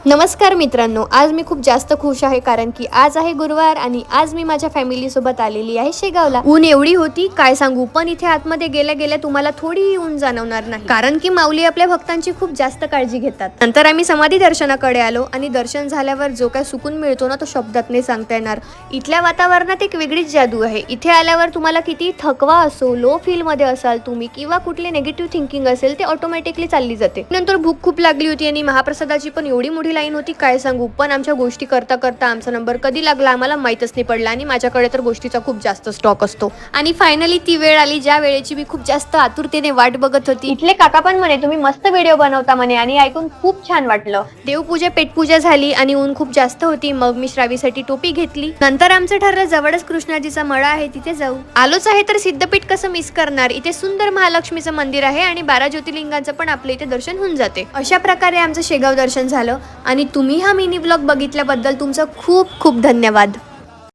नमस्कार मित्रांनो, आज मी खूप जास्त खुश आहे कारण की आज आहे गुरुवार आणि आज मी माझ्या फॅमिली सोबत आलेली आहे शेगावला. ऊन एवढी होती काय सांगू, पण इथे आतमध्ये गेल्या गेल्या तुम्हाला थोडी ऊन जाणवणार नाही कारण की माऊली आपल्या भक्तांची खूप जास्त काळजी घेतात. नंतर आम्ही समाधी दर्शनाकडे आलो आणि दर्शन झाल्यावर जो काय सुकून मिळतो ना तो शब्दात नाही सांगता येणार. इथल्या वातावरणात एक वेगळीच जादू आहे. इथे आल्यावर तुम्हाला किती थकवा असो, लो फील मध्ये असाल तुम्ही किंवा कुठले निगेटिव्ह थिंकिंग असेल ते ऑटोमॅटिकली चालली जाते. नंतर भूक खूप लागली होती आणि महाप्रसादाची पण एवढी मोठी लाईन होती काय सांगू, पण आमच्या गोष्टी करता करता आमचा नंबर कधी लागला आम्हाला माहीतच नाही पडला आणि माझ्याकडे तर गोष्टीचा खूप जास्त स्टॉक असतो. आणि फायनली ती वेळ आली ज्या वेळेची मी खूप जास्त आतुरतेने वाट बघत होती. इथले काका पण म्हणे तुम्ही मस्त व्हिडिओ बनवता म्हणे आणि ऐकून खूप छान वाटलं. देवपूजा पेटपूजा झाली आणि ऊन खूप जास्त होती. मग मी श्रावीसाठी टोपी घेतली. नंतर आमचं ठरलं जवळच कृष्णाजीचा मळा आहे तिथे जाऊ. आलोच आहे तर सिद्धपीठ कसं मिस करणार. इथे सुंदर महालक्ष्मीचं मंदिर आहे आणि 12 ज्योतिर्लिंगांचं पण आपल्या इथे दर्शन होऊन जाते. अशा प्रकारे आमचं शेगाव दर्शन झालं आणि तुम्ही हा मिनी ब्लॉग बघितल्याबद्दल तुमचं खूप खूप धन्यवाद.